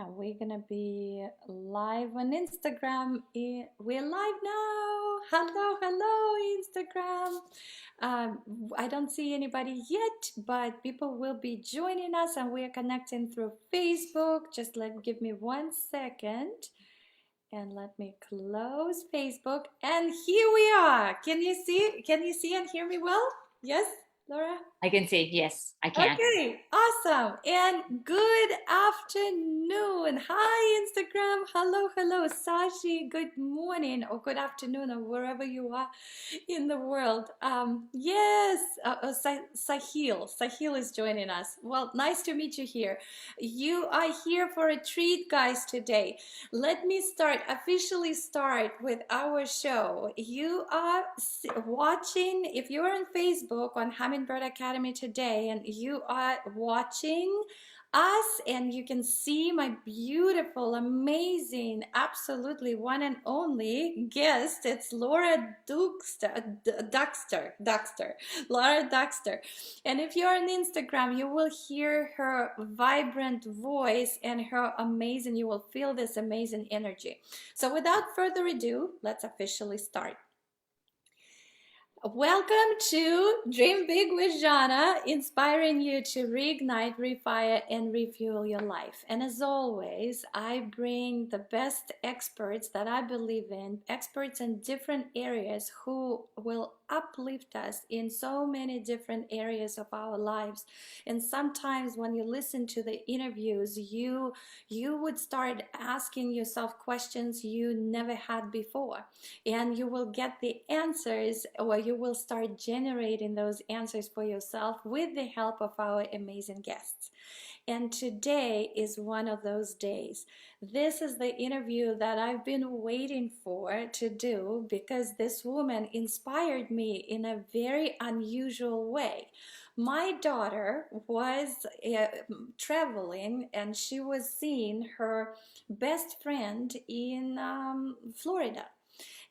We're gonna be live on Instagram. We're live now. Hello, hello, Instagram. I don't see anybody yet, but people will be joining us, and we are connecting through Facebook. Give me 1 second, and let me close Facebook. And here we are. Can you see? Can you see and hear me well? Yes, Laura. I can see, yes, I can. Okay, awesome. And good afternoon. Hi, Instagram. Hello, hello. Sashi, good morning or good afternoon or wherever you are in the world. Yes, Sahil. Sahil is joining us. Well, nice to meet you here. You are here for a treat, guys, today. Let me officially start with our show. You are watching, if you're on Facebook on Hummingbird Academy today and you are watching us and you can see my beautiful, amazing, absolutely one and only guest. It's Laura Dukster, Laura Dukster. And if you're on Instagram, you will hear her vibrant voice and you will feel this amazing energy. So without further ado, let's officially start. Welcome to Dream Big with Zhanna, inspiring you to reignite, refire, and refuel your life. And as always, I bring the best experts that I believe in, experts in different areas who will uplift us in so many different areas of our lives. And sometimes when you listen to the interviews, you would start asking yourself questions you never had before, and you will get the answers, or you will start generating those answers for yourself with the help of our amazing guests. And today is one of those days. This is the interview that I've been waiting for to do because this woman inspired me in a very unusual way. My daughter was traveling and she was seeing her best friend in Florida.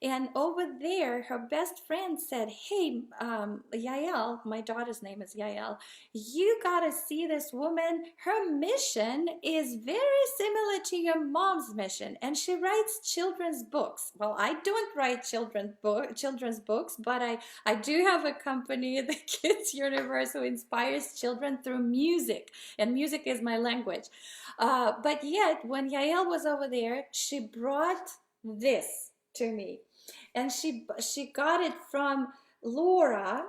And over there, her best friend said, "Hey, Yael, my daughter's name is Yael, you gotta see this woman. Her mission is very similar to your mom's mission, and she writes children's books." Well, I don't write children's books, but I do have a company, the Kidz Universe, who inspires children through music, and music is my language. But yet, when Yael was over there, she brought this to me, and she got it from Laura.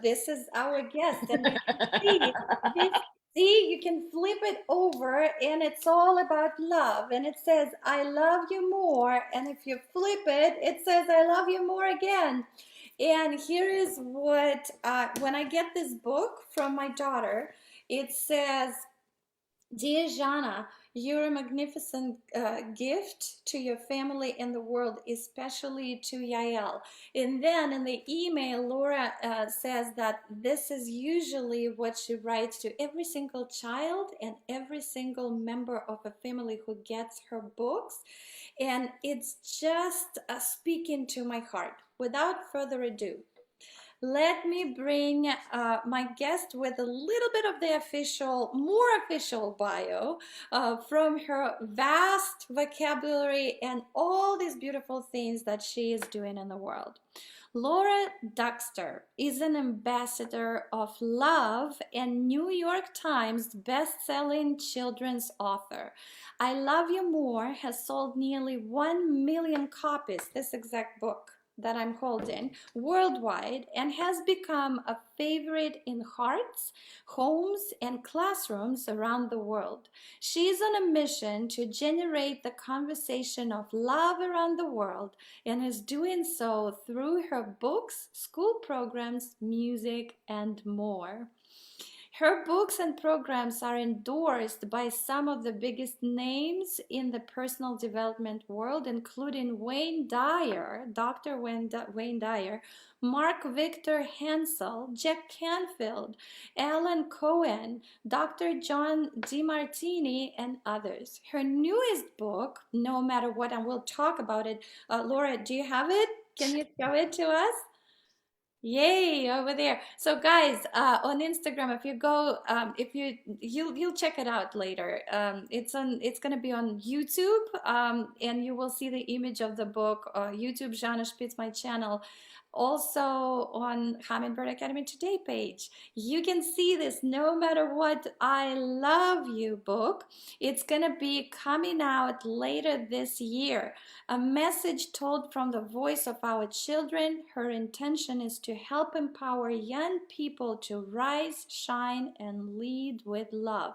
This is our guest, and you can see this. See, you can flip it over, and it's all about love. And it says, "I love you more." And if you flip it, it says, "I love you more" again. And here is what when I get this book from my daughter, it says, "Dear Zhanna, you're a magnificent gift to your family and the world, especially to Yael." And then in the email, Laura says that this is usually what she writes to every single child and every single member of a family who gets her books. And it's just speaking to my heart. Without further ado, let me bring my guest with a little bit of the more official bio from her vast vocabulary and all these beautiful things that she is doing in the world. Laura Dukster is an ambassador of love and New York Times best-selling children's author. "I Love You More" has sold nearly 1 million copies, this exact book that I'm holding, worldwide, and has become a favorite in hearts, homes, and classrooms around the world. She is on a mission to generate the conversation of love around the world and is doing so through her books, school programs, music, and more. Her books and programs are endorsed by some of the biggest names in the personal development world, including Wayne Dyer, Dr. Wayne Dyer, Mark Victor Hansel, Jack Canfield, Alan Cohen, Dr. John DeMartini, and others. Her newest book, "No Matter What," and we'll talk about it. Laura, do you have it? Can you show it to us? Yay, over there. So guys, on Instagram, if you go, if you'll check it out later. It's gonna be on YouTube, and you will see the image of the book. YouTube, Zhanna Shpits, my channel. Also on Hummingbird Academy Today page. You can see this no matter what. I love you book. It's gonna be coming out later this year. A message told from the voice of our children. Her intention is to help empower young people to rise, shine, and lead with love.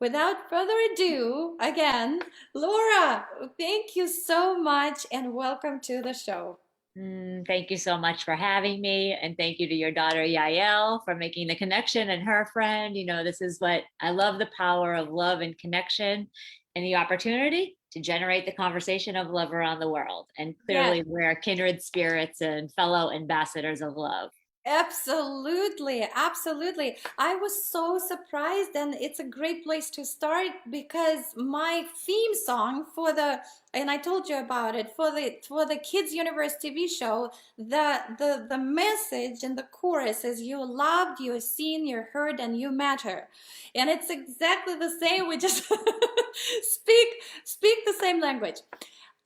Without further ado, again, Laura, thank you so much and welcome to the show. Thank you so much for having me. And thank you to your daughter, Yael, for making the connection and her friend. This is what I love, the power of love and connection and the opportunity to generate the conversation of love around the world. And Yes. clearly, we're kindred spirits and fellow ambassadors of love. Absolutely, absolutely. I was so surprised, and it's a great place to start because my theme song for and I told you about it, for the Kids Universe TV show, the message in the chorus is you loved, you're seen, you're heard, and you matter. And it's exactly the same. We just speak speak the same language.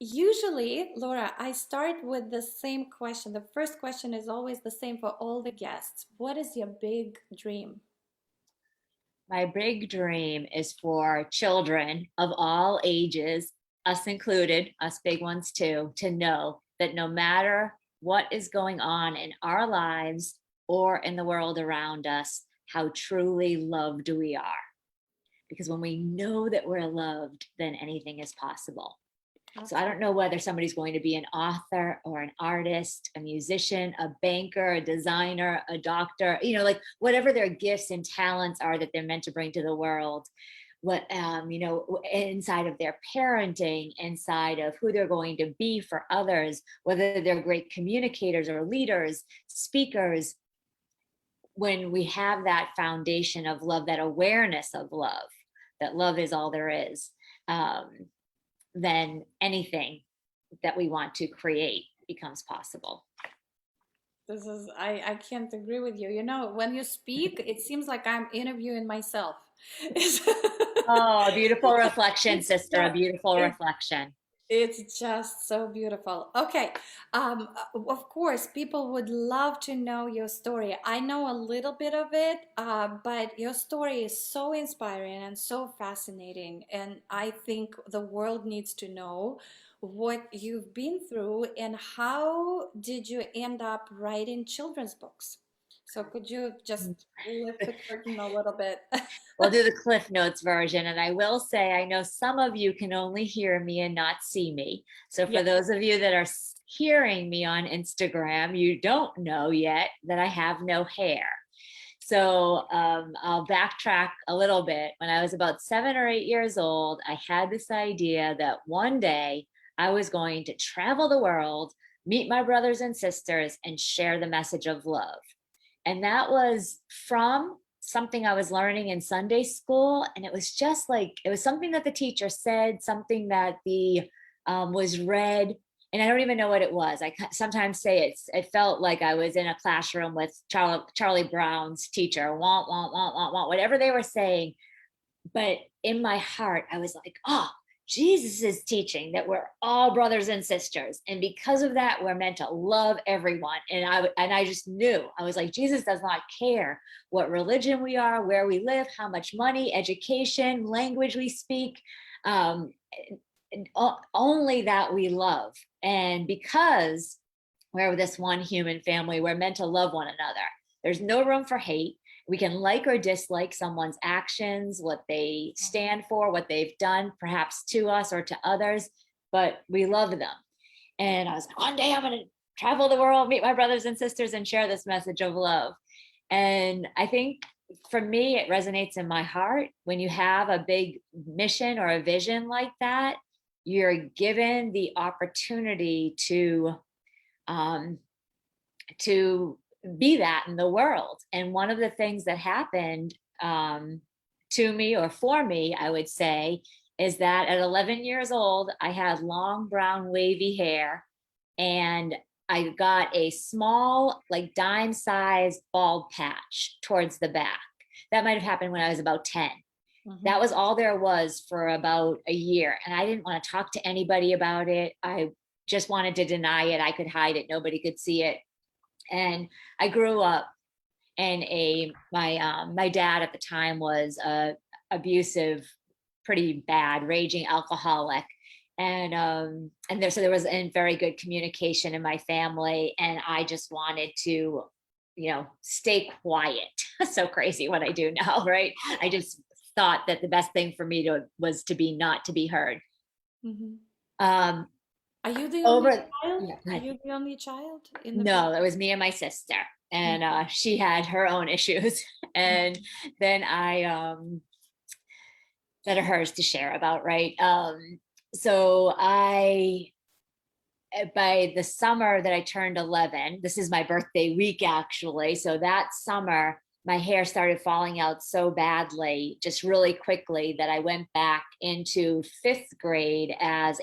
Usually, Laura, I start with the same question. The first question is always the same for all the guests. What is your big dream? My big dream is for children of all ages, us included, us big ones too, to know that no matter what is going on in our lives or in the world around us, how truly loved we are. Because when we know that we're loved, then anything is possible. So I don't know whether somebody's going to be an author or an artist, a musician, a banker, a designer, a doctor, like whatever their gifts and talents are that they're meant to bring to the world. What, inside of their parenting, inside of who they're going to be for others, whether they're great communicators or leaders, speakers. When we have that foundation of love, that awareness of love, that love is all there is, then anything that we want to create becomes possible. I can't agree with you. When you speak, it seems like I'm interviewing myself. Oh, a beautiful reflection, It's sister, a just, beautiful it's reflection. It's just so beautiful. Okay. Of course, people would love to know your story. I know a little bit of it, but your story is so inspiring and so fascinating. And I think the world needs to know what you've been through and how did you end up writing children's books? So could you just lift the curtain a little bit? We'll do the Cliff Notes version. And I will say, I know some of you can only hear me and not see me. So Yeah. for those of you that are hearing me on Instagram, you don't know yet that I have no hair. So I'll backtrack a little bit. When I was about 7 or 8 years old, I had this idea that one day I was going to travel the world, meet my brothers and sisters, and share the message of love. And that was from something I was learning in Sunday school. And it was just like, it was something that the teacher said, something that the was read. And I don't even know what it was. I sometimes say it felt like I was in a classroom with Charlie Brown's teacher, want, whatever they were saying. But in my heart, I was like, oh, Jesus is teaching that we're all brothers and sisters. And because of that, we're meant to love everyone. And I just knew, I was like, Jesus does not care what religion we are, where we live, how much money, education, language we speak, only that we love. And because we're this one human family, we're meant to love one another. There's no room for hate. We can like or dislike someone's actions, what they stand for, what they've done, perhaps to us or to others, but we love them. And I was like, one day I'm going to travel the world, meet my brothers and sisters, and share this message of love. And I think for me, it resonates in my heart. When you have a big mission or a vision like that, you're given the opportunity to be that in the world. And one of the things that happened to me, or for me, I would say, is that at 11 years old, I had long brown wavy hair, and I got a small, like dime sized bald patch towards the back. That might have happened when I was about 10. Mhm. That was all there was for about a year. And I didn't want to talk to anybody about it. I just wanted to deny it. I could hide it. Nobody could see it. And I grew up in my dad at the time was abusive, pretty bad, raging alcoholic. So there was a very good communication in my family. And I just wanted to, stay quiet. So crazy what I do now, right? I just thought that the best thing for me was to be not to be heard. Mhm. Um, Are you the only over, child? yeah, Are you the only child in the family? no, it was me and my sister, and Mhm. she had her own issues, and then I that are hers to share about, right? So I by the summer that I turned 11, this is my birthday week actually. So that summer, my hair started falling out so badly, just really quickly, that I went back into fifth grade as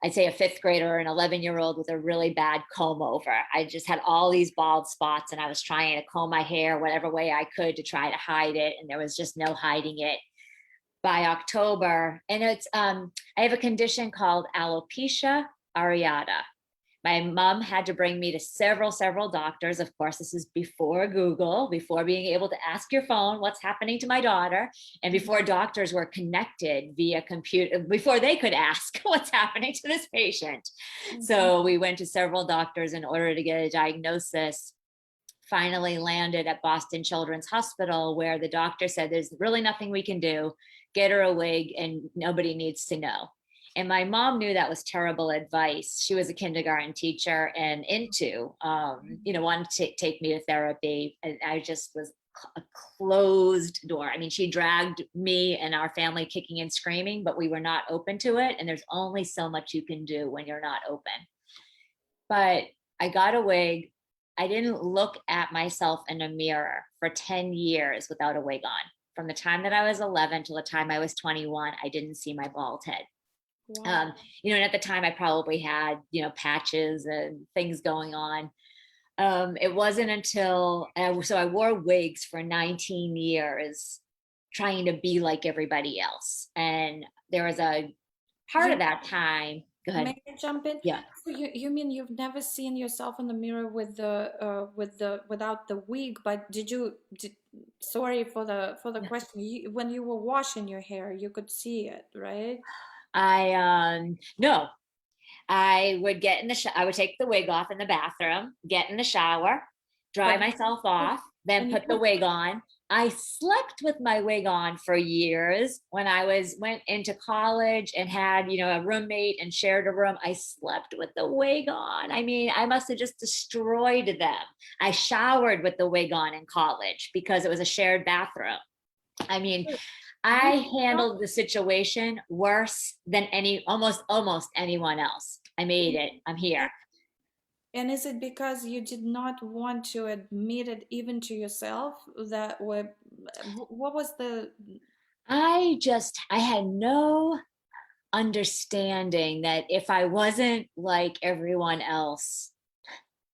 I'd say a fifth grader or an 11-year-old with a really bad comb over. I just had all these bald spots and I was trying to comb my hair whatever way I could to try to hide it. And there was just no hiding it by October. And I have a condition called alopecia areata. My mom had to bring me to several doctors. Of course, this is before Google, before being able to ask your phone what's happening to my daughter, and before doctors were connected via computer, before they could ask what's happening to this patient. Mhm. So we went to several doctors in order to get a diagnosis. Finally landed at Boston Children's Hospital, where the doctor said, there's really nothing we can do. Get her a wig and nobody needs to know. And my mom knew that was terrible advice. She was a kindergarten teacher and wanted to take me to therapy. And I just was a closed door. I mean, she dragged me and our family kicking and screaming, but we were not open to it. And there's only so much you can do when you're not open. But I got a wig. I didn't look at myself in a mirror for 10 years without a wig on. From the time that I was 11 till the time I was 21, I didn't see my bald head. Wow. And at the time I probably had, patches and things going on. It wasn't until, so I wore wigs for 19 years, trying to be like everybody else. And there was a part You of that time, go ahead. may I jump in? Yeah. So you mean you've never seen yourself in the mirror with the without the wig, but sorry for the question. When you were washing your hair, you could see it, right? No, I would get in I would take the wig off in the bathroom, get in the shower, dry But myself off, then when you put the wig on. I slept with my wig on for years. When went into college and had, a roommate and shared a room, I slept with the wig on. I mean, I must have just destroyed them. I showered with the wig on in college because it was a shared bathroom. I mean, you I handled the situation worse than almost anyone else. I made it. I'm here. and is it because you did not want to admit it even to yourself that what was the I had no understanding that if I wasn't like everyone else,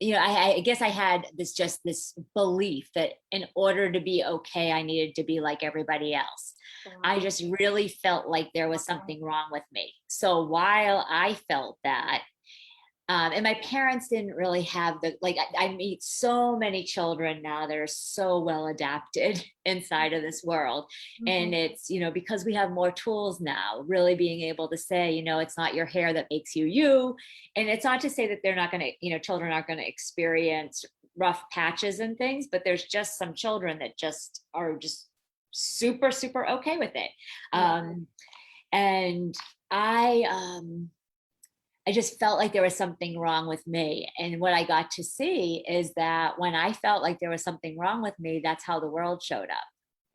I guess I had this belief that in order to be okay, I needed to be like everybody else. I just really felt like there was something wrong with me. So while I felt that, and my parents didn't really have I meet so many children now that are so well adapted inside of this world. Mhm. And it's, because we have more tools now, really being able to say, it's not your hair that makes you you. And it's not to say that they're not going to, children aren't going to experience rough patches and things, but there's just some children that just are just super, super okay with it. Yeah. And I just felt like there was something wrong with me. And what I got to see is that when I felt like there was something wrong with me, that's how the world showed up.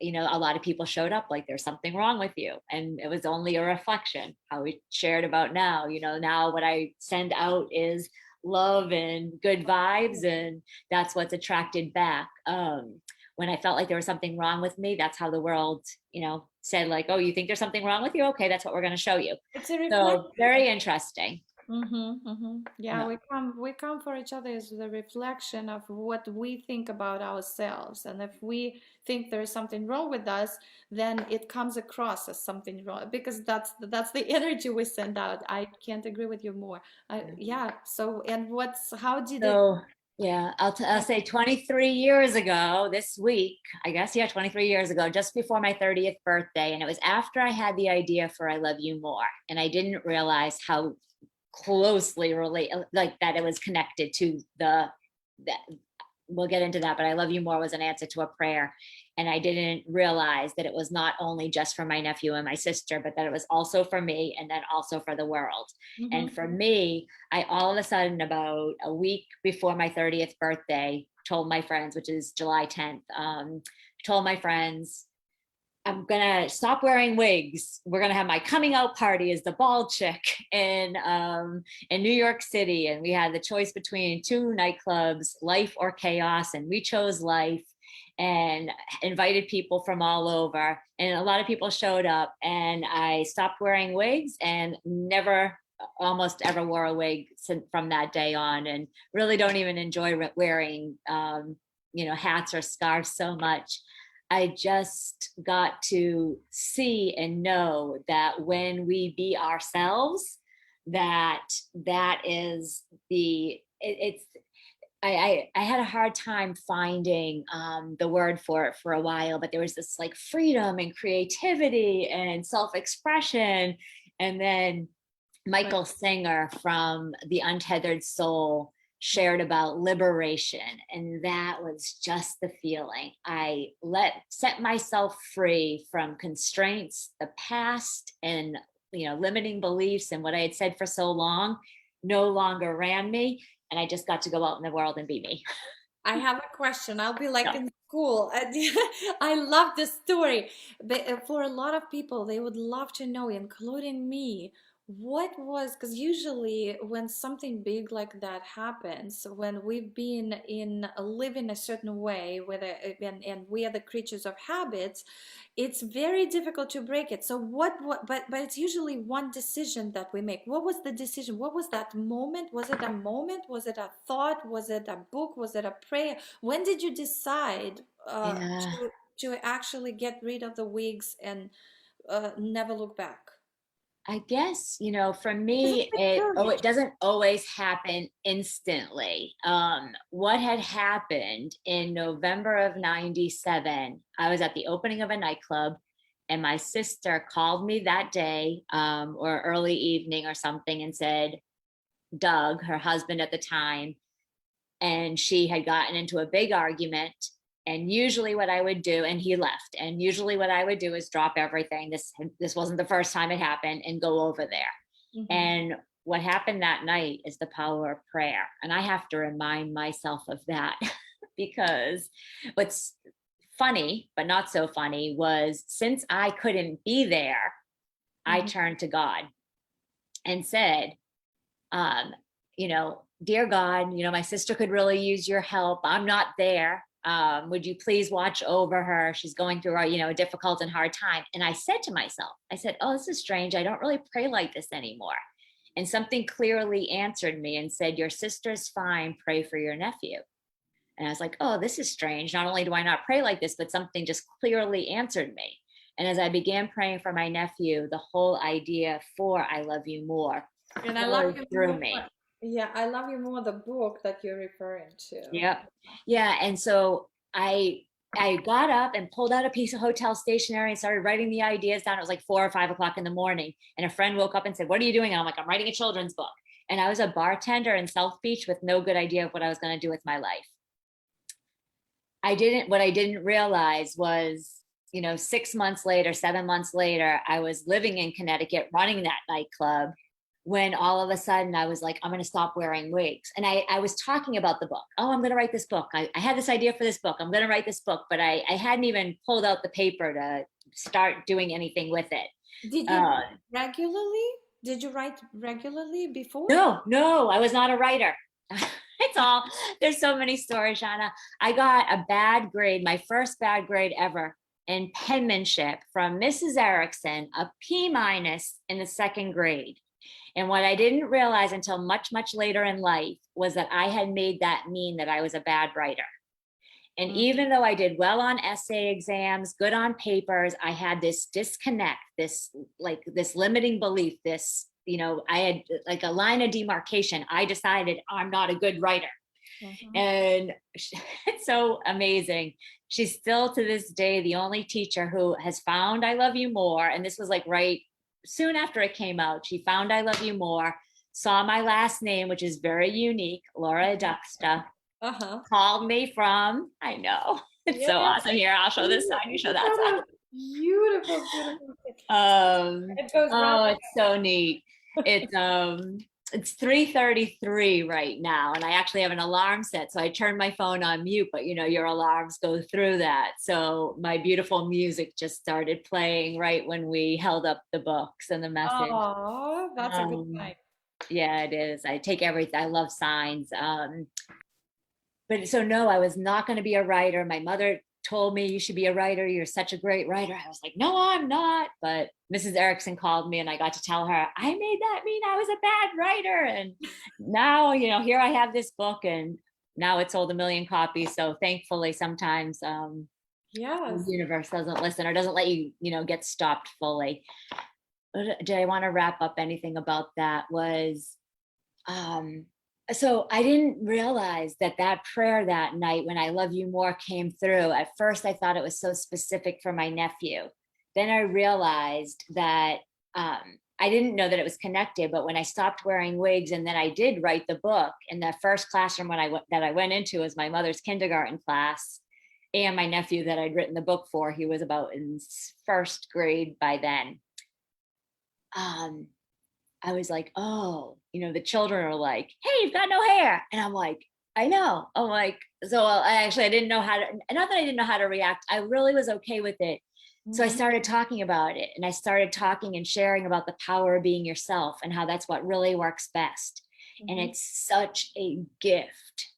A lot of people showed up like there's something wrong with you. And it was only a reflection, how we shared about now. Now what I send out is love and good vibes, and that's what's attracted back. When I felt like there was something wrong with me, that's how the world, said like, oh, you think there's something wrong with you? Okay, that's what we're going to show you. It's a So reflection. very interesting. Yeah, Yeah. we come for each other as the reflection of what we think about ourselves. And if we think there is something wrong with us, then it comes across as something wrong because that's the energy we send out. I can't agree with you more. Yeah. So, and how did it? So yeah, I'll say 23 years ago this week, I guess, yeah, 23 years ago, just before my 30th birthday. And it was after I had the idea for I Love You More. And I didn't realize how closely relate like that it was connected to that we'll get into that, but I Love You More was an answer to a prayer. And I didn't realize that it was not only just for my nephew and my sister, but that it was also for me and then also for the world. And Mhm. for me, I all of a sudden, about a week before my 30th birthday, told my friends, which is July 10th, told my friends, I'm gonna stop wearing wigs. We're gonna have my coming out party as the bald chick in New York City, and we had the choice between two nightclubs, Life or Chaos, and we chose Life, and invited people from all over, and a lot of people showed up. And I stopped wearing wigs and never almost ever wore a wig from that day on, and really don't even enjoy wearing hats or scarves so much. I just got to see and know that when we be ourselves, that is it's I had a hard time finding the word for it for a while, but there was this like freedom and creativity and self-expression. And then Right. Michael Singer from The Untethered Soul shared about liberation, and that was just the feeling. I set myself free from constraints, the past, and limiting beliefs, and what I had said for so long no longer ran me, and I just got to go out in the world and be me. I have a question. I'll be like Yeah. in school. I love this story. But for a lot of people, they would love to know, including me, what was, because usually when something big like that happens, when we've been in living a certain way, whether and we are the creatures of habits, it's very difficult to break it. So but it's usually one decision that we make. What was the decision? What was that moment? Was it a moment? Was it a thought? Was it a book? Was it a prayer? When did you decide Yeah. to actually get rid of the wigs and never look back? I guess, for Because it's me, peculiar. it doesn't always happen instantly. What had happened in November of 97, I was at the opening of a nightclub, and my sister called me that day, or early evening or something, and said, Doug, her husband at the time, and she had gotten into a big argument. And usually what I would do, and he left, and usually what I would do is drop everything. This wasn't the first time it happened, and go over there. Hmm. And what happened that night is the power of prayer. And I have to remind myself of that because what's funny, but not so funny, was since I couldn't be there, I Hmm. turned to God and said, um, dear God, my sister could really use your help. I'm not there. Would you please watch over her? She's going through a difficult and hard time. And I said to myself, I said, oh, this is strange. I don't really pray like this anymore. And something clearly answered me and said, your sister's fine. Pray for your nephew. And I was like, oh, this is strange. Not only do I not pray like this, but something just clearly answered me. And as I began praying for my nephew, the whole idea for I Love You More And I love flowed you through more. me. Yeah, I love you more, the book that you're referring to. Yep. Yeah. And so I got up and pulled out a piece of hotel stationery and started writing the ideas down. It was like 4 or 5 o'clock in the morning. And a friend woke up and said, what are you doing? And I'm like, I'm writing a children's book. And I was a bartender in South Beach with no good idea of what I was going to do with my life. What I didn't realize was, 6 months later, 7 months later, I was living in Connecticut, running that nightclub, when all of a sudden I was like, I'm going to stop wearing wigs. And I was talking about the book. Oh, I'm going to write this book. I had this idea for this book. I'm going to write this book, but I hadn't even pulled out the paper to start doing anything with it. Did you Uh, write regularly? Did you write regularly before? no, I was not a writer. It's all, there's so many stories, Zhanna. I got a bad grade, my first bad grade ever in penmanship from Mrs. Erickson, a P- in the second grade. And what I didn't realize until much, much later in life was that I had made that mean that I was a bad writer. And Mhm. even though I did well on essay exams, good on papers, I had this disconnect, this limiting belief, I had like a line of demarcation. I decided I'm not a good writer. Mhm. And it's so amazing. She's still to this day the only teacher who has found I Love You More. And this was like right soon after it came out. She found I Love You More, saw my last name, which is very unique, Laura Duksta, Uh-huh. called me from, I know, it's so Yeah. awesome. Here, I'll show this side, you show that side. Beautiful, beautiful. It goes right Oh, it's so neat. It's 3:33 right now, and I actually have an alarm set. So I turned my phone on mute, but your alarms go through that. So my beautiful music just started playing right when we held up the books and the message. Oh, that's a good Um, sign. yeah, it is. I take everything. I love signs. But so no, I was not going to be a writer. My mother told me, you should be a writer. You're such a great writer. I was like, no, I'm not. But Mrs. Erickson called me and I got to tell her, I made that mean I was a bad writer. And now, here I have this book and now it's sold 1 million copies. So thankfully, sometimes the Yes. universe doesn't listen or doesn't let you, get stopped fully. But did I want to wrap up anything about that was, um, so I didn't realize that prayer that night when I love you more came through. At first, I thought it was so specific for my nephew. Then I realized that I didn't know that it was connected. But when I stopped wearing wigs and then I did write the book, and the first classroom that I went into was my mother's kindergarten class, and my nephew that I'd written the book for, he was about in first grade by then. Um, I was like, oh, the children are like, hey, you've got no hair. And I'm like, I know. I'm like, so I didn't know how to, not that I didn't know how to react. I really was okay with it. So I Mhm. started talking about it and I started talking and sharing about the power of being yourself and how that's what really works best. And Mhm. it's such a gift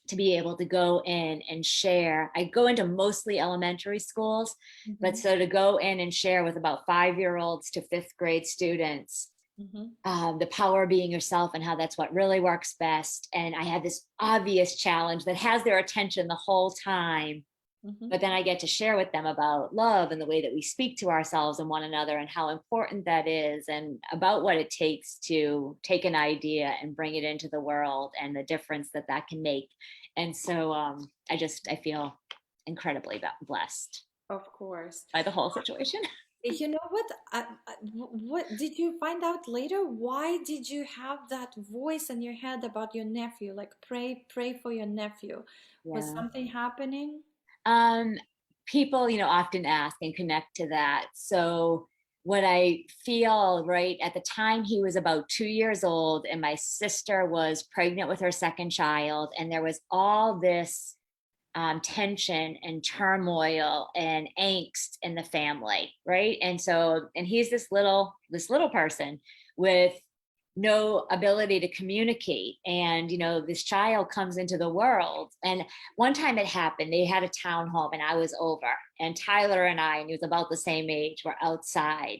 to be able to go in and share. I go into mostly elementary schools, but Mhm. so to go in and share with about 5-year-olds to fifth grade students Mhm. the power of being yourself and how that's what really works best. And I had this obvious challenge that has their attention the whole time. Mhm. But then I get to share with them about love and the way that we speak to ourselves and one another and how important that is and about what it takes to take an idea and bring it into the world and the difference that that can make. And so I feel incredibly blessed Of course. by the whole situation. You know what? What did you find out later? Why did you have that voice in your head about your nephew? Like pray for your nephew. Was Yeah. something happening? Um, People, often ask and connect to that. So what I feel right at the time he was about 2 years old and my sister was pregnant with her second child and there was all this tension and turmoil and angst in the family, right? And he's this little person with no ability to communicate. And this child comes into the world. And one time it happened, they had a town home and I was over, and Tyler and he was about the same age, were outside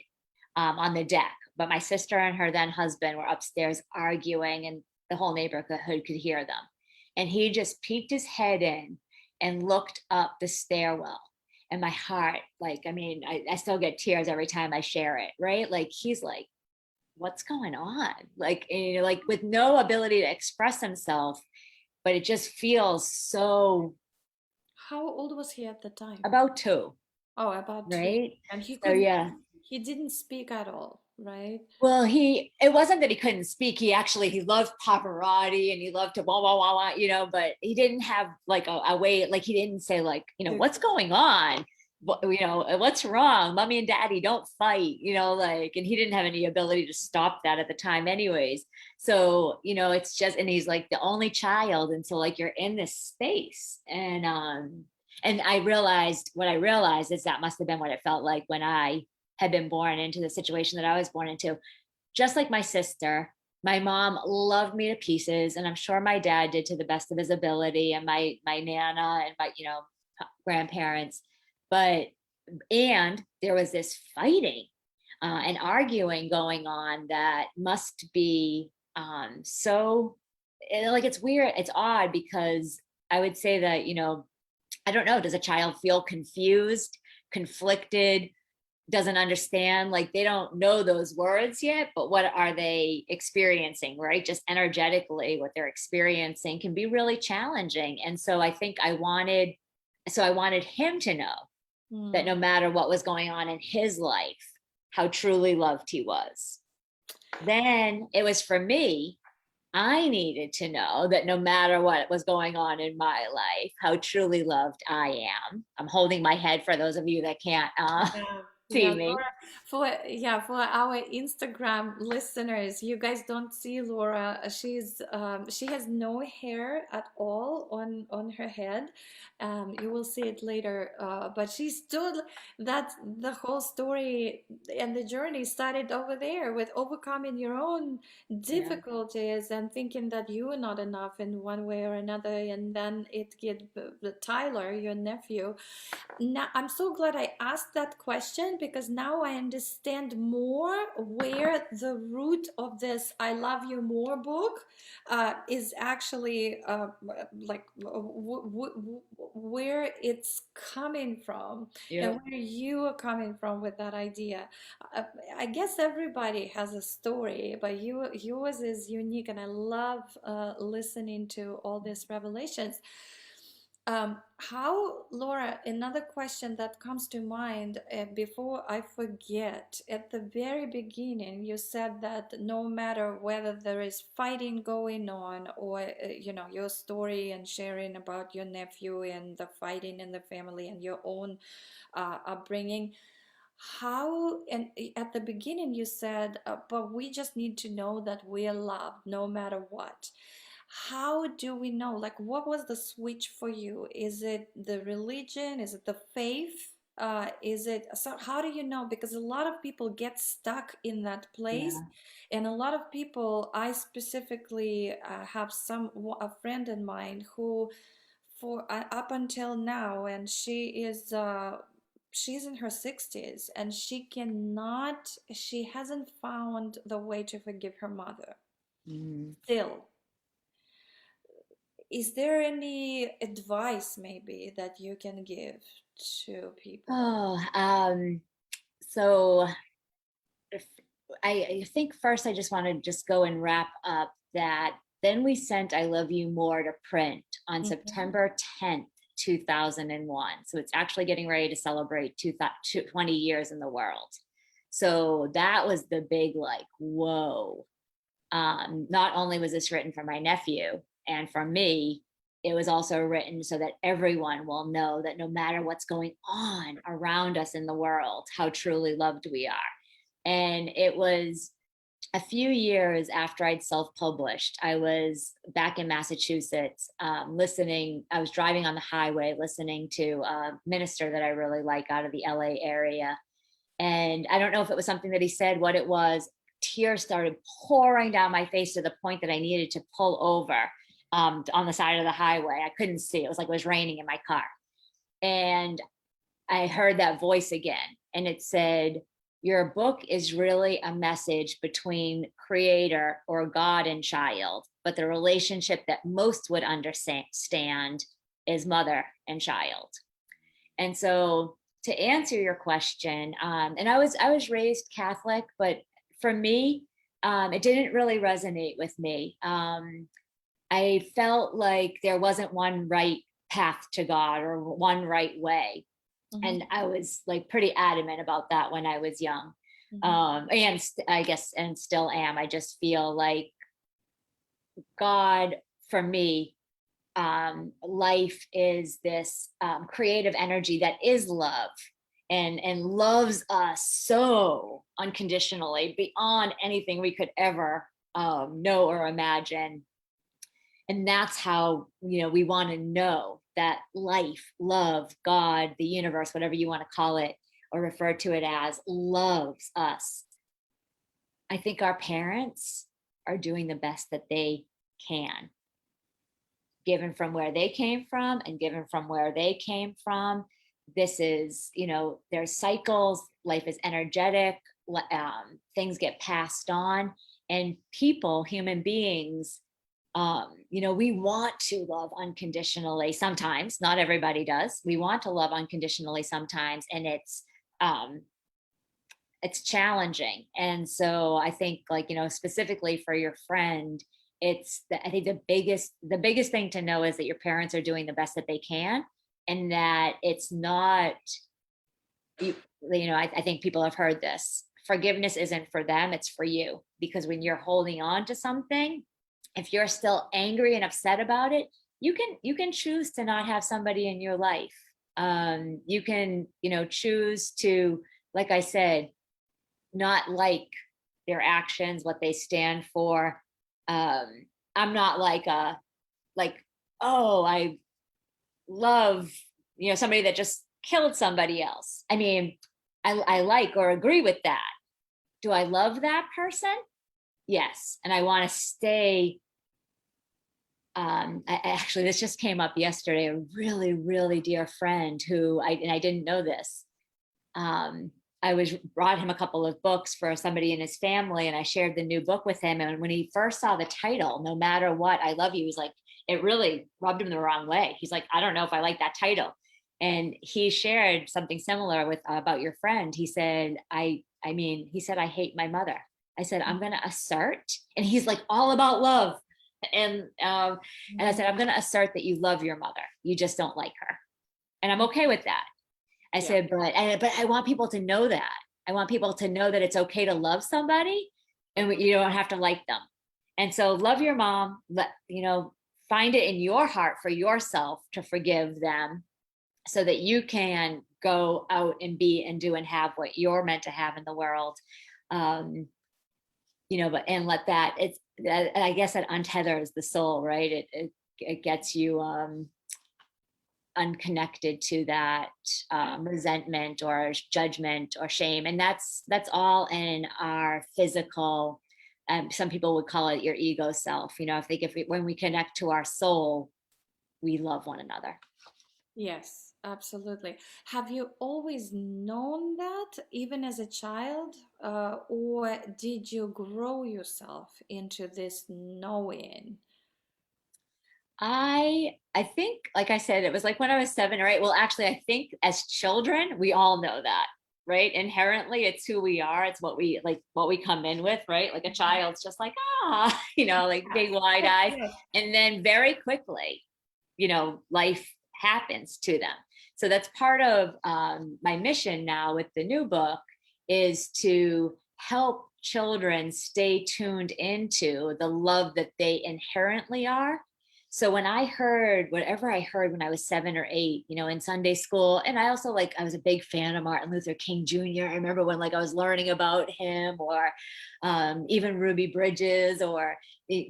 on the deck. But my sister and her then husband were upstairs arguing, and the whole neighborhood could hear them. And he just peeked his head in and looked up the stairwell. And my heart, like, I mean, I still get tears every time I share it, right? Like, he's like, what's going on? Like, like with no ability to express himself, but it just feels so How old was he at the time? about two, Oh, about two. right? And he So, couldn't, yeah. he didn't speak at all, right? Well, it wasn't that he couldn't speak. He loved Pavarotti and he loved to blah, blah, blah, blah, but he didn't have like a way, like he didn't say like, To what's going on? What's wrong? Mommy and daddy don't fight, like, and he didn't have any ability to stop that at the time anyways. So, it's just, and he's like the only child. And so like, you're in this space and what I realized is that must've been what it felt like when I had been born into the situation that I was born into. Just like my sister, my mom loved me to pieces, and I'm sure my dad did to the best of his ability, and my nana and my grandparents. But and there was this fighting. and arguing going on that must be so, like, it's weird, it's odd, because I would say that, I don't know, does a child feel confused, conflicted, doesn't understand, like they don't know those words yet, but what are they experiencing, right? Just energetically, what they're experiencing can be really challenging. And so I think I wanted him to know that no Mm. matter what was going on in his life, how truly loved he was. Then it was for me, I needed to know that no matter what was going on in my life, how truly loved I am. I'm holding my head for those of you that can't Yeah, see yeah, me. for our Instagram listeners, you guys don't see Laura. She has no hair at all on her head. You will see it later. But she stood. That's the whole story, and the journey started over there with overcoming your own Yeah. difficulties and thinking that you are not enough in one way or another, and then it get the Tyler, your nephew. Now, I'm so glad I asked that question because now I understand more where the root of this "I Love You More" book is actually like where it's coming from and Yep. where you are coming from with that idea. Uh, I guess everybody has a story, but yours is unique, and I love listening to all these revelations. Laura, another question that comes to mind before I forget, at the very beginning, you said that no matter whether there is fighting going on or, your story and sharing about your nephew and the fighting in the family and your own upbringing, and at the beginning you said, but we just need to know that we are loved no matter what. How do we know? Like, what was the switch for you? Is it the religion? Is it the faith? Is it so? How do you know? Because a lot of people get stuck in that place, Yeah. and a lot of people, I specifically have a friend in mind who, for up until now, and she's in her 60s, and she hasn't found the way to forgive her mother Mm. still. Is there any advice maybe that you can give to people? Oh, so if, I think first I just want to just go and wrap up that then we sent I Love You More to print on Mhm. September 10th, 2001. So it's actually getting ready to celebrate 20 years in the world. So that was the big, like, whoa. Not only was this written for my nephew and for me, it was also written so that everyone will know that no matter what's going on around us in the world, how truly loved we are. And it was a few years after I'd self published. I was back in Massachusetts listening. I was driving on the highway listening to a minister that I really like out of the LA area. And I don't know if it was something that he said, what it was. Tears started pouring down my face to the point that I needed to pull over on the side of the highway. I couldn't see. It was like it was raining in my car. And I heard that voice again, and it said, your book is really a message between creator or God and child, but the relationship that most would understand is mother and child. And so to answer your question, and I was raised Catholic, but for me, it didn't really resonate with me. I felt like there wasn't one right path to God or one right way. And Mhm. I was like pretty adamant about that when I was young. Mhm. I guess, and still am. I just feel like God, for me, life is this creative energy that is love and loves us so unconditionally beyond anything we could ever know or imagine. And that's how, we want to know that life, love, God, the universe, whatever you want to call it or refer to it as, loves us. I think our parents are doing the best that they can, given from where they came from and given from where they came from. This is, there's cycles, life is energetic. things get passed on, and people, human beings, we want to love unconditionally sometimes. Not everybody does. We want to love unconditionally sometimes, and it's challenging. And so I think, like, specifically for your friend, I think the biggest thing to know is that your parents are doing the best that they can, and that it's not, I think people have heard this. Forgiveness isn't for them, it's for you. Because when you're holding on to something, if you're still angry and upset about it, you can choose to not have somebody in your life. You can, choose to, like I said, not like their actions, what they stand for. I'm not like oh, I love, somebody that just killed somebody else. I mean, I like or agree with that. Do I love that person? Yes. And I want to stay. Actually, this just came up yesterday. A really, really dear friend who I didn't know this. I brought him a couple of books for somebody in his family, and I shared the new book with him. And when he first saw the title, "No Matter What, I Love You," he's like, it really rubbed him the wrong way. He's like, I don't know if I like that title. And he shared something similar with about your friend. He said, he said, "I hate my mother." I said, "I'm going to assert," and he's like all about love. And I said, "I'm going to assert that you love your mother. You just don't like her." And I'm okay with that. I said, but I want people to know that. I want people to know that it's okay to love somebody, and you don't have to like them. And so love your mom, find it in your heart for yourself to forgive them, so that you can go out and be and do and have what you're meant to have in the world. And let that, I guess that untethers the soul, right? It gets you unconnected to that resentment or judgment or shame. And that's all in our physical, some people would call it your ego self. When we connect to our soul, we love one another. Yes, absolutely. Have you always known that, even as a child, or did you grow yourself into this knowing? I think, like I said, it was like when I was 7 or 8. Well, actually, I think as children, we all know that, right? Inherently, it's who we are. It's what we come in with, right? Like a child's just like, like big wide eyes. Yes. And then very quickly, life happens to them. So that's part of my mission now with the new book, is to help children stay tuned into the love that they inherently are. So when I heard whatever I heard when I was 7 or 8, in Sunday school, and I also I was a big fan of Martin Luther King Jr. I remember when I was learning about him, or even Ruby Bridges or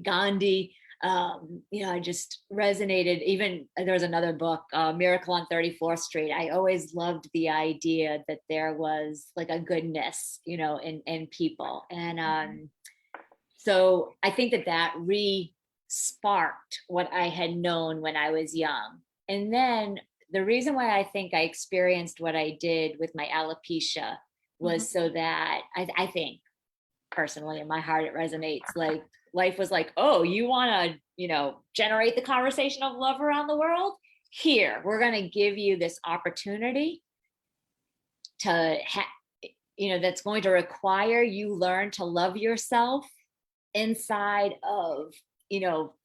Gandhi. I just resonated. Even there was another book, Miracle on 34th Street. I always loved the idea that there was a goodness, in people. And so I think that sparked what I had known when I was young. And then the reason why I think I experienced what I did with my alopecia was so that I think personally in my heart, it resonates. Life was like, oh, you want to, generate the conversation of love around the world? Here, we're going to give you this opportunity to that's going to require you learn to love yourself inside of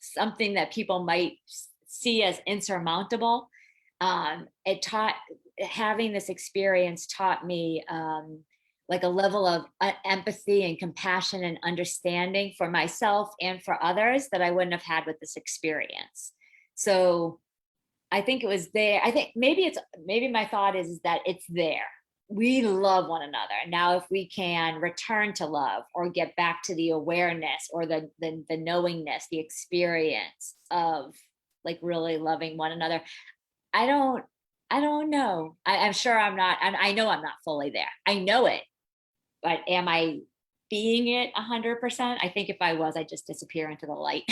something that people might see as insurmountable. Having this experience taught me a level of empathy and compassion and understanding for myself and for others that I wouldn't have had with this experience. So I think it was there. I think maybe my thought is that it's there. We love one another. Now, if we can return to love, or get back to the awareness, or the knowingness, the experience of really loving one another, I don't know. I'm sure I'm not. I know I'm not fully there. I know it, but am I being it 100%? I think if I was, I'd just disappear into the light.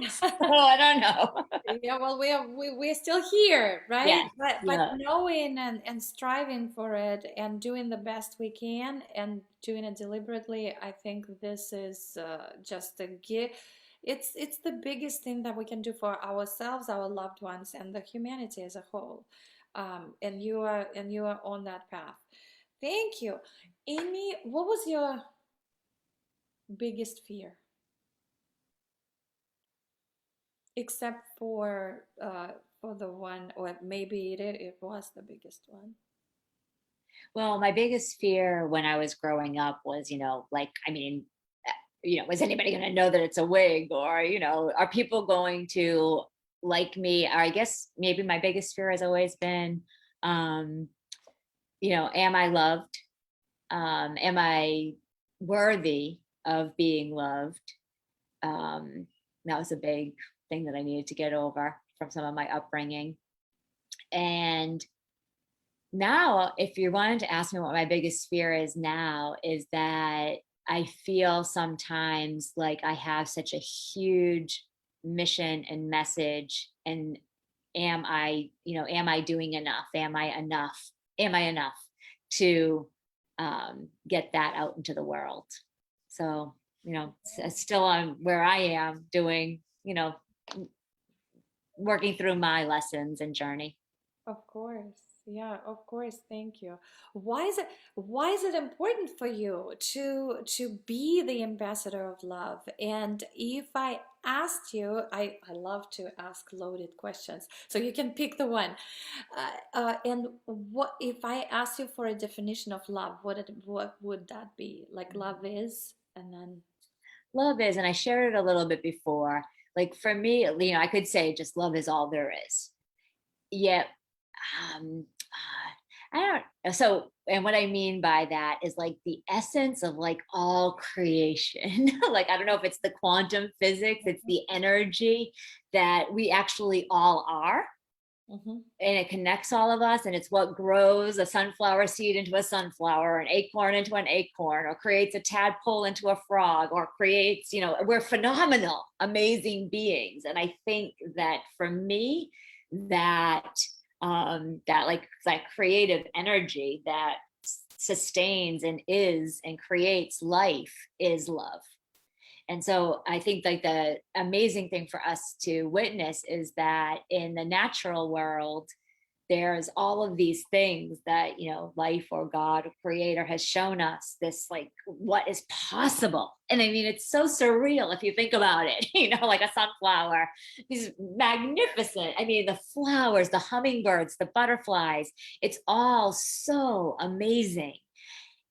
So I don't know. Yeah, well, we're still here, right? Yes. But Yeah. knowing and striving for it and doing the best we can and doing it deliberately, I think this is just a gift. It's the biggest thing that we can do for ourselves, our loved ones, and the humanity as a whole. And you are on that path. Thank you, Amy. What was your biggest fear, except for the one, or maybe it was the biggest one. Well, my biggest fear when I was growing up was, like, is anybody going to know that it's a wig? Or, are people going to like me? Or I guess maybe my biggest fear has always been, um, am I loved? Am I worthy of being loved? That was a big thing that I needed to get over from some of my upbringing. And now, if you wanted to ask me what my biggest fear is now, is that I feel sometimes like I have such a huge mission and message. And am I doing enough? Am I enough? Am I enough to get that out into the world? So, still on where I am doing, working through my lessons and journey. Of course. Yeah, of course. Thank you. Why is it important for you to be the ambassador of love? And if I asked you, I love to ask loaded questions, so you can pick the one. And what if I asked you for a definition of love? What would that be? Like love is, and then Love is, and I shared it a little bit before, like for me, I could say just love is all there is. Yet, um, I don't, so, and what I mean by that is like the essence of like all creation. Like, I don't know if it's the quantum physics, it's the energy that we actually all are, Mhm. and it connects all of us, and it's what grows a sunflower seed into a sunflower, an acorn into an acorn, or creates a tadpole into a frog, or creates, we're phenomenal, amazing beings. And I think that for me, that that like that creative energy that sustains and is and creates life is love. And so I think like the amazing thing for us to witness is that in the natural world, there's all of these things that, life or God or creator has shown us this, like what is possible. And I mean, it's so surreal if you think about it, like a sunflower, these magnificent, I mean, the flowers, the hummingbirds, the butterflies, it's all so amazing.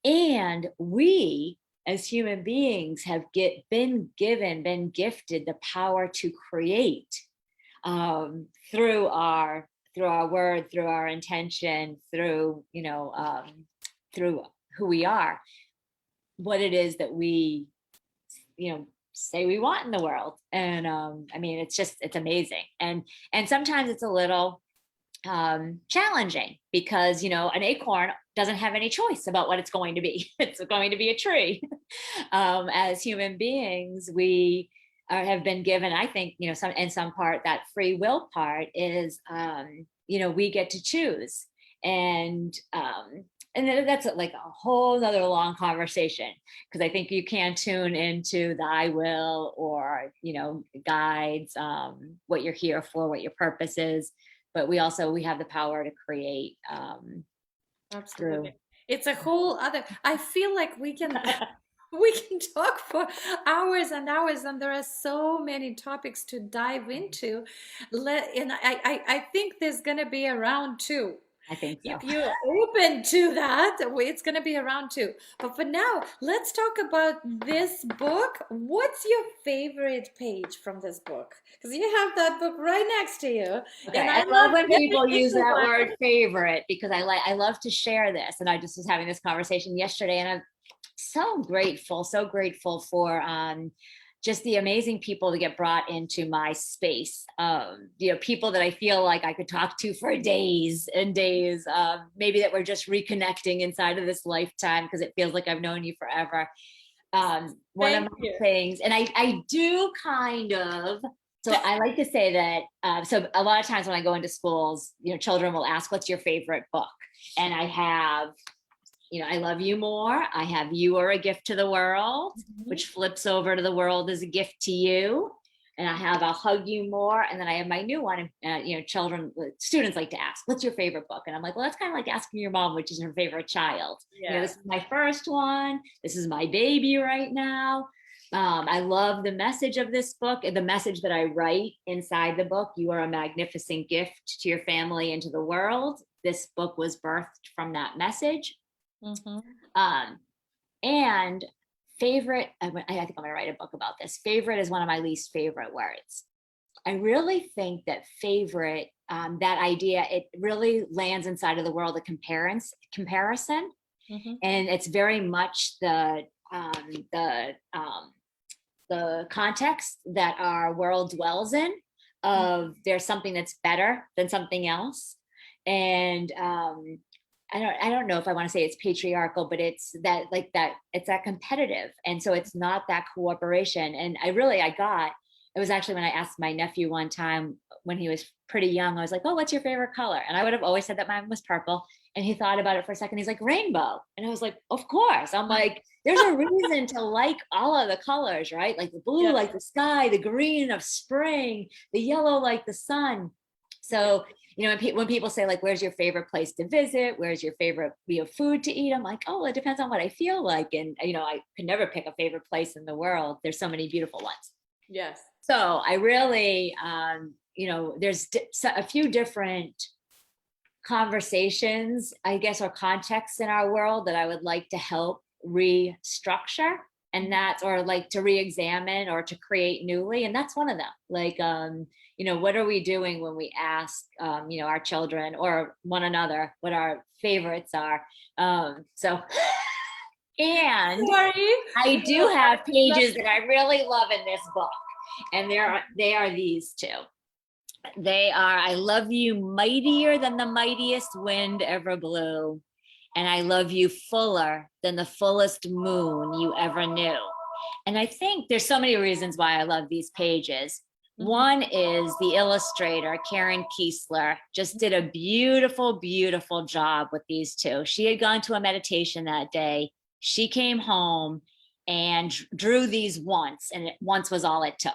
And we as human beings have been gifted the power to create, through our word, through our intention, through through who we are, what it is that we say we want in the world. And I mean, it's amazing. And sometimes it's a little challenging because an acorn doesn't have any choice about what it's going to be. It's going to be a tree. As human beings, we have been given, I think, some part, that free will part is, we get to choose. And that's like a whole nother long conversation, because I think you can tune into the I will, or guides, what you're here for, what your purpose is. But we have the power to create, through. Absolutely. It's a whole other, I feel like we can we can talk for hours and hours, and there are so many topics to dive into. And I think there's gonna be a round two. I think so. If you're open to that, it's going to be around too. But for now, let's talk about this book. What's your favorite page from this book? Because you have that book right next to you. Okay, And I I'm love not when very people use into that one. word favorite, because I love to share this. And I just was having this conversation yesterday, and I'm so grateful for just the amazing people that get brought into my space. People that I feel like I could talk to for days and days, maybe that we're just reconnecting inside of this lifetime, because it feels like I've known you forever. One of Thank my you. things, and I do kind of So I like to say that, so a lot of times when I go into schools, children will ask, what's your favorite book? And I have, I Love You More. I have You Are a Gift to the World, Mhm. which flips over to The World is a Gift to You. And I have I'll Hug You More. And then I have my new one. Students like to ask, what's your favorite book? And I'm like, well, that's kind of like asking your mom, which is her favorite child. Yeah. This is my first one. This is my baby right now. I love the message of this book and the message that I write inside the book. You are a magnificent gift to your family and to the world. This book was birthed from that message. Mhm. Um, and favorite, I think I'm going to write a book about this. Favorite is one of my least favorite words. I really think that favorite, that idea, it really lands inside of the world of comparison. Mhm. And it's very much the context that our world dwells in of there's something that's better than something else. And I don't know if I want to say it's patriarchal, but it's it's that competitive. And so it's not that cooperation. And it was actually when I asked my nephew one time when he was pretty young, I was like, oh, what's your favorite color? And I would have always said that mine was purple. And he thought about it for a second. He's like, rainbow. And I was like, of course. I'm like, there's a reason to like all of the colors, right? Like the blue, Yeah. like the sky, the green of spring, the yellow, like the sun. So, when people say like, where's your favorite place to visit? Where's your favorite food to eat? I'm like, oh, it depends on what I feel like. And, I could never pick a favorite place in the world. There's so many beautiful ones. Yes. So I really, there's a few different conversations, I guess, or contexts in our world that I would like to help restructure. And that's, or like to re-examine or to create newly. And that's one of them. Like, what are we doing when we ask, our children or one another what our favorites are? So, and Sorry. I do have pages that I really love in this book. And they are these two. They are, I love you mightier than the mightiest wind ever blew. And I love you fuller than the fullest moon you ever knew. And I think there's so many reasons why I love these pages. One is the illustrator, Karen Kiesler, just did a beautiful, beautiful job with these two. She had gone to a meditation that day. She came home and drew these once, and once was all it took.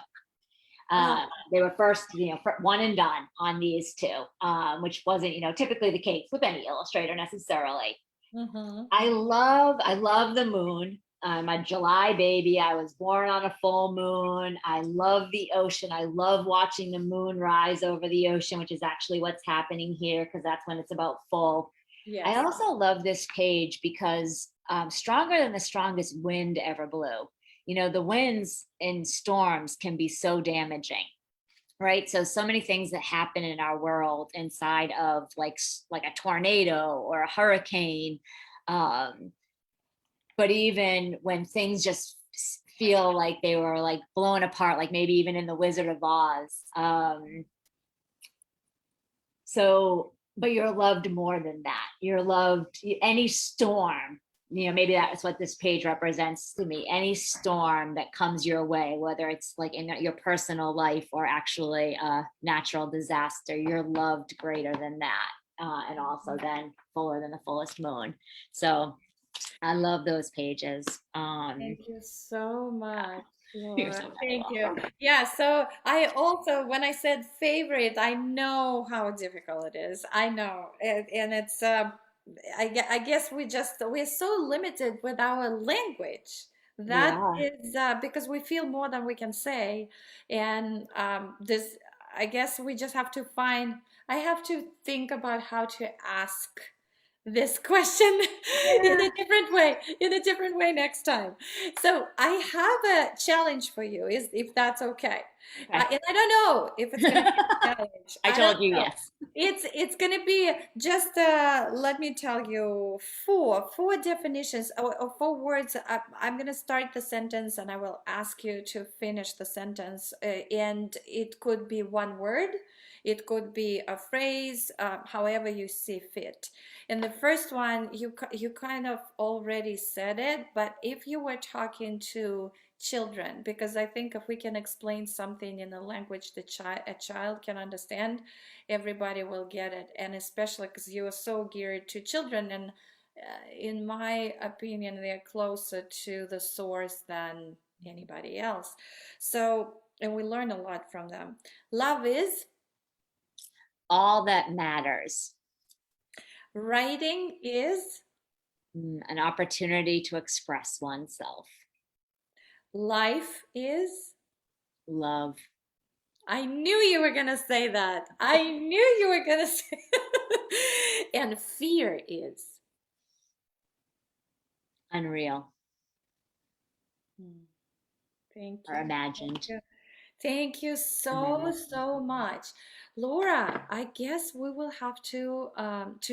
They were first, one and done on these two, which wasn't, typically the case with any illustrator necessarily. Mhm. I love the moon. I'm a July baby. I was born on a full moon. I love the ocean. I love watching the moon rise over the ocean, which is actually what's happening here because that's when it's about full. I Yes. also love this page because stronger than the strongest wind ever blew. The winds in storms can be so damaging, right? So many things that happen in our world inside of like a tornado or a hurricane. But even when things just feel like they were like blown apart, like maybe even in the Wizard of Oz. But you're loved more than that. You're loved, any storm, maybe that's what this page represents to me. Any storm that comes your way, whether it's like in your personal life or actually a natural disaster, you're loved greater than that. And also then fuller than the fullest moon. So I love those pages. Thank you so much, You're Laura. so very Thank you. welcome. Yeah, so I also, when I said favorite, I know how difficult it is. I know. And it's, I guess we're so limited with our language. That Yeah. is because we feel more than we can say. And I guess we just have to I have to think about how to ask this question Yeah. in a different way next time. So I have a challenge for you, is if that's okay. Okay. And I don't know if it's going to be a challenge. I I don't told you know. yes. It's going to be just let me tell you four definitions or four words. I'm going to start the sentence and I will ask you to finish the sentence. And it could be one word, it could be a phrase, however you see fit. And the first one, you kind of already said it, but if you were talking to children, because I think if we can explain something in a language that a child can understand, everybody will get it. And especially because you are so geared to children, and in my opinion, they're closer to the source than anybody else. So, and we learn a lot from them. Love is, All that matters. writing is, An opportunity to express oneself. life is. Love. I knew you were gonna say that. I knew you were gonna say. And fear is. Unreal. Hmm. Thank Or you. Thank imagined. you. Thank you so, Imagined. so much. Laura, I guess we will have to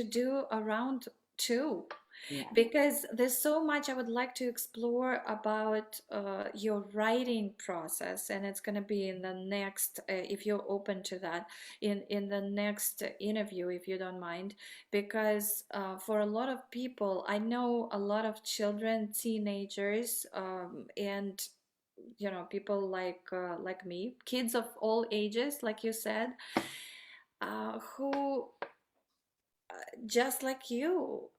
do a round two, Yeah. because there's so much I would like to explore about your writing process, and it's going to be in the next, if you're open to that, in the next interview, if you don't mind, because for a lot of people, I know a lot of children, teenagers, and people like me, kids of all ages, like you said, who just like you,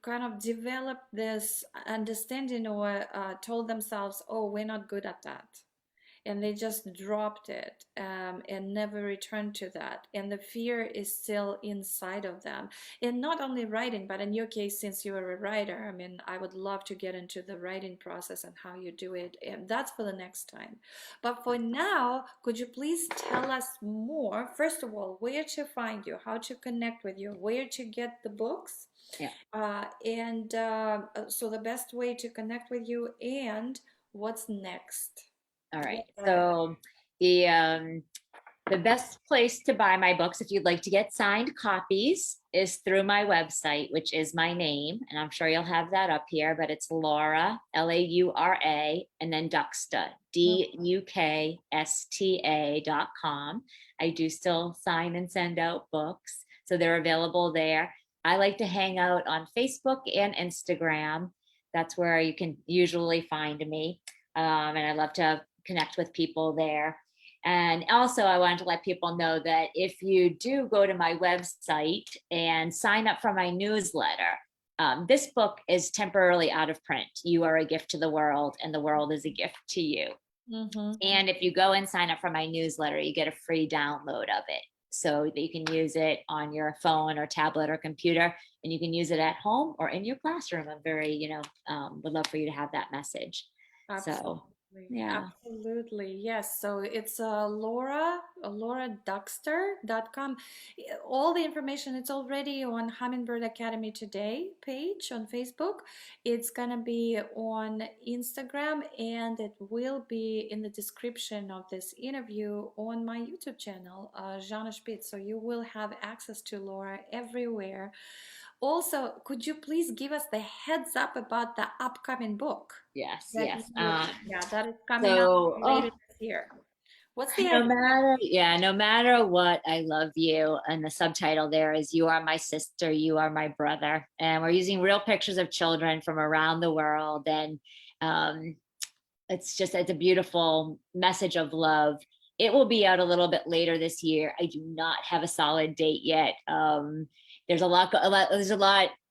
kind of developed this understanding, or told themselves, oh, we're not good at that, and they just dropped it, and never returned to that, and the fear is still inside of them. And not only writing, but in your case, since you are a writer, I mean, I would love to get into the writing process and how you do it, and that's for the next time. But for now, could you please tell us more, first of all, where to find you, how to connect with you, where to get the books, Yeah. and so the best way to connect with you, and what's next? All right. What are they? So the best place to buy my books, if you'd like to get signed copies, is through my website, which is my name. And I'm sure you'll have that up here, but it's Laura, Laura, and then Duksta, Duksta.com. I do still sign and send out books, so they're available there. I like to hang out on Facebook and Instagram. That's where you can usually find me. And I love to connect with people there. And also, I wanted to let people know that if you do go to my website and sign up for my newsletter, this book is temporarily out of print. You are a gift to the world, and the world is a gift to you. Mm-hmm. And if you go and sign up for my newsletter, you get a free download of it so that you can use it on your phone or tablet or computer, and you can use it at home or in your classroom. I'm very, would love for you to have that message. So, Absolutely. yeah. Absolutely. Yes. So it's LauraDuxter.com. All the information, it's already on Hummingbird Academy Today page on Facebook. It's gonna be on Instagram, and it will be in the description of this interview on my YouTube channel, Zhanna Shpits. So you will have access to Laura everywhere. Also, could you please give us the heads up about the upcoming book Yes, that yes. that is coming out So, later this year? What's the no idea? matter, yeah, no matter what, I love you. And the subtitle there is You Are My Sister, You Are My Brother. And we're using real pictures of children from around the world. And um, it's a beautiful message of love. It will be out a little bit later this year. I do not have a solid date yet. There's a lot.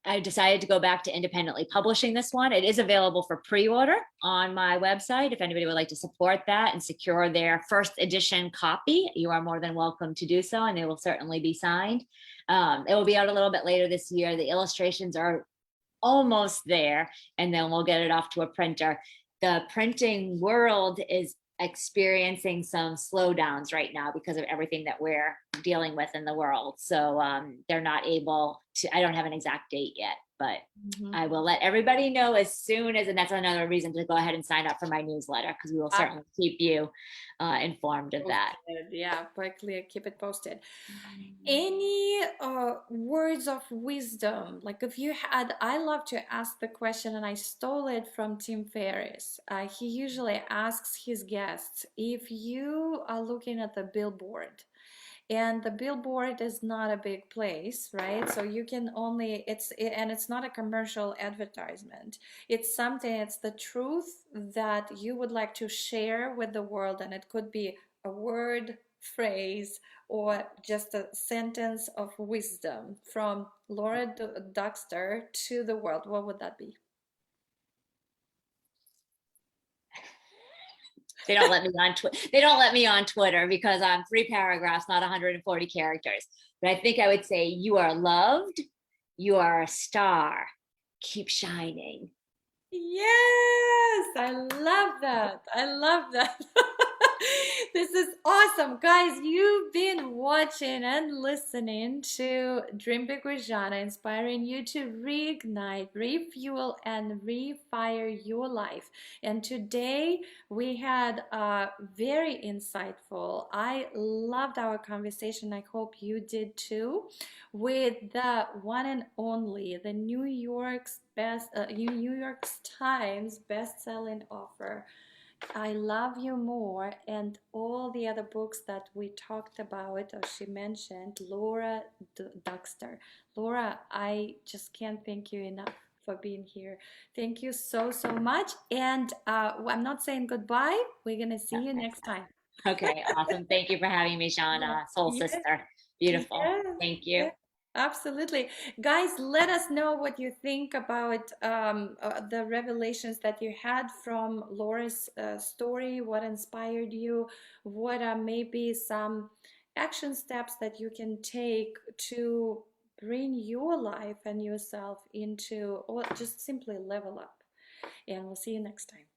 I decided to go back to independently publishing this one. It is available for pre-order on my website. If anybody would like to support that and secure their first edition copy, you are more than welcome to do so, and they will certainly be signed. It will be out a little bit later this year. The illustrations are almost there, and then we'll get it off to a printer. The printing world is experiencing some slowdowns right now because of everything that we're dealing with in the world. So they're not able to, I don't have an exact date yet, but Mhm. I will let everybody know as soon as, and that's another reason to go ahead and sign up for my newsletter, because we will certainly keep you informed of that. Posted. Yeah, quickly keep it posted. Any words of wisdom? Like if you had, I love to ask the question, and I stole it from Tim Ferriss. He usually asks his guests, if you are looking at the billboard and the billboard is not a big place, right? So you can only, and it's not a commercial advertisement. It's something, it's the truth that you would like to share with the world, and it could be a word, phrase, or just a sentence of wisdom from Laura Duksta to the world. What would that be? They don't let me on Twitter because I'm 3 paragraphs, not 140 characters. But I think I would say you are loved, you are a star. Keep shining. Yes, I love that. I love that. This is awesome. Guys, you've been watching and listening to Dream Big with Zhanna, inspiring you to reignite, refuel, and refire your life. And today we had very insightful. I loved our conversation. I hope you did too, with the one and only, the New York Times best-selling author, I Love You More, and all the other books that we talked about or she mentioned, Laura Duksta. Laura, I just can't thank you enough for being here. Thank you so, so much. And I'm not saying goodbye. We're going to see you next time. Okay, awesome. Thank you for having me, Zhanna, soul Yeah. sister. Beautiful. Yes, Thank you. yes, absolutely. Guys, let us know what you think about the revelations that you had from Laura's story, what inspired you, what are maybe some action steps that you can take to bring your life and yourself into, or just simply level up. And we'll see you next time.